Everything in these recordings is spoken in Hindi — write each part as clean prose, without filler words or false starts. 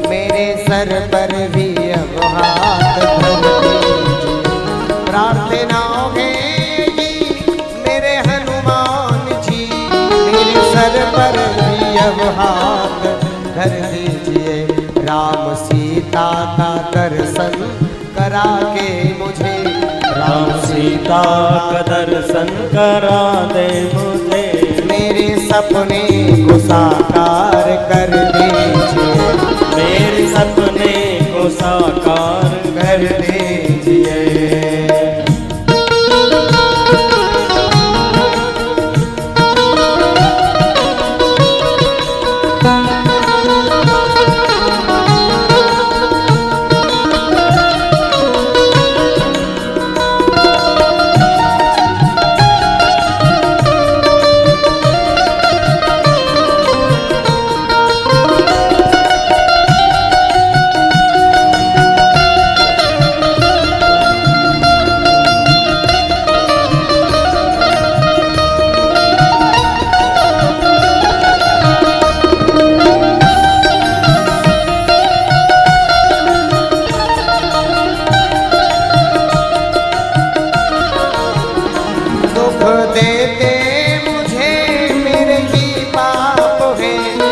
मेरे सर पर भी अब हाथ धर दीजिए। प्रार्थना है ये मेरे हनुमान जी, मेरे सर पर भी अब हाथ धर दीजिए। राम सीता का दर्शन करा के मुझे, राम सीता का दर्शन करा दे मुझे। मेरे सपने को साकार कर दीजिए, मेरे सपने को साकार कर दीजिए।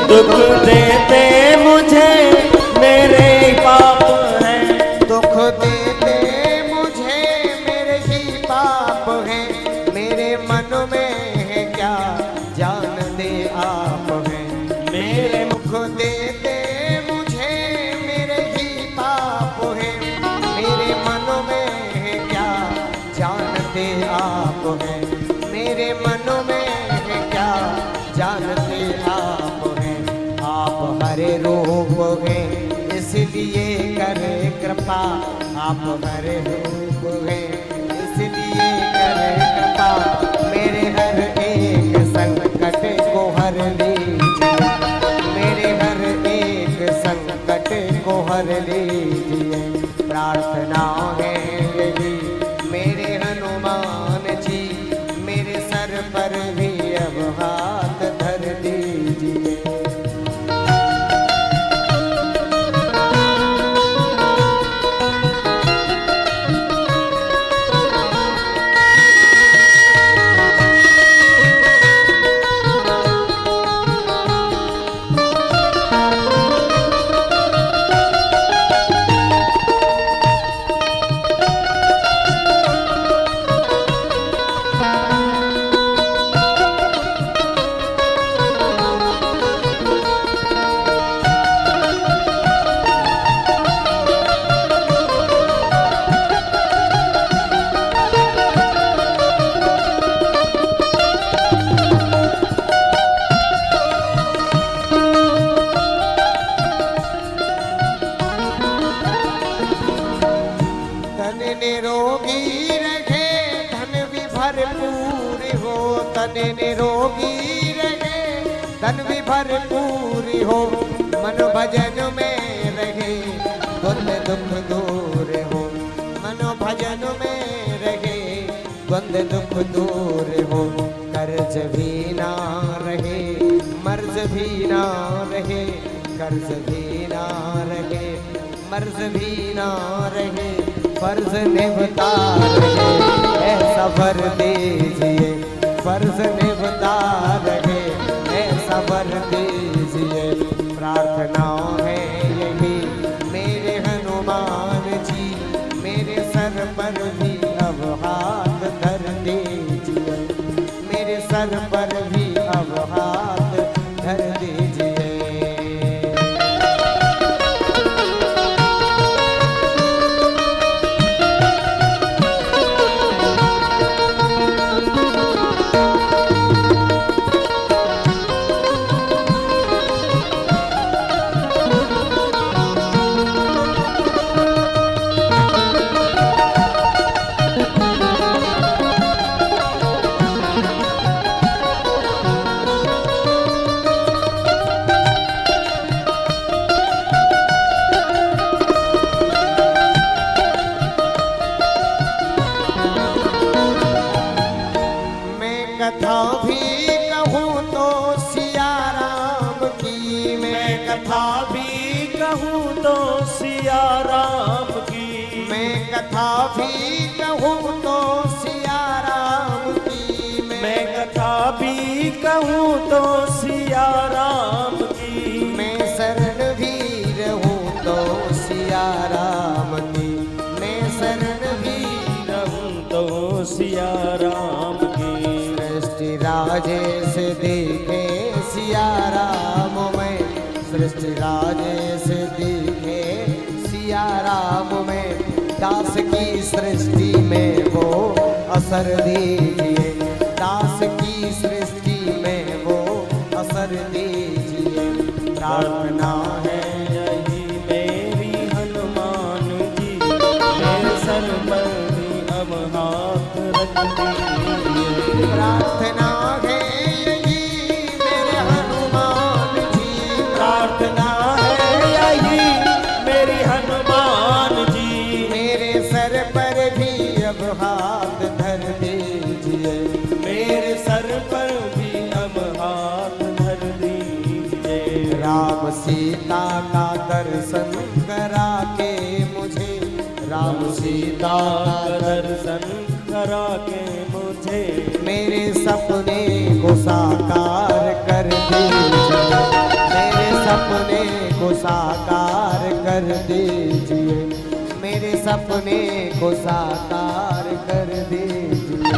दुख देते मुझे मेरे पाप हैं, दुख देते मुझे मेरे ही पाप हैं। मेरे मन में है क्या जानते आप हैं, मेरे दुख देते मुझे मेरे ही पाप हैं। मेरे मन में है क्या जानते आप हैं, मेरे मन में है क्या जानते आप हैं। आप हरे रूप हैं इसलिए करे कृपा, आप हरे रूप हैं इसलिए करे कृपा। मेरे हर एक संकट को हर लीजिए, मेरे हर एक संकट को हर लीजिए। प्रार्थना है यही मेरे हनुमान जी, मेरे सर पर भी अब हाथ धर दीजिए। निरोगी रहे धन भी भरपूर हो, तन निरोगी रहे धन भी भरपूर हो। मन भजन में रहे द्वंद्व दुख दूर हो, मन भजन में रहे द्वंद्व दुख दूर हो। कर्ज भी ना रहे मर्ज भी ना रहे, कर्ज भी ना रहे मर्ज भी ना रहे। फर्ज निभता रहे ऐसा वर दीजिए, फर्ज निभता रहे ऐसा वर दीजिए। प्रार्थना है यही मेरे हनुमान जी, मेरे सर पर भी अब हाथ धर दीजिए, मेरे सर पर भी अब हाथ धर दीजिए। कहूँ तो सिया राम की, मैं कथा भी कहूँ तो सिया राम की, मैं कथा भी कहूँ तो सिया राम की, मैं शरण भी रहूँ तो सिया राम की, मैं शरण भी रहूँ तो सिया राम की। सृष्टि राजेश देखे सिया राम में, सृष्टि राजेश देखे सिया राम में, दास की सृष्टि में वो असर दीजिए, दास की सृष्टि में वो असर दीजिए। प्रार्थना है यही मेरी हनुमान जी, मेरे सर पर भी अब हाथ रख दीजिए। प्रार्थना है यही मेरे हनुमान जी, प्रार्थना है यही मेरी हनुमान जी, मेरे सर पर भी अब हाथ धर दीजिए, मेरे सर पर भी अब हाथ धर दीजिए। राम सीता का दर्शन करा के मुझे, राम सीता का दर्शन करा के मुझे, मेरे सपने को साकार कर दीजिए, मेरे सपने को साकार कर दीजिए, मेरे सपने को साकार कर दीजिए।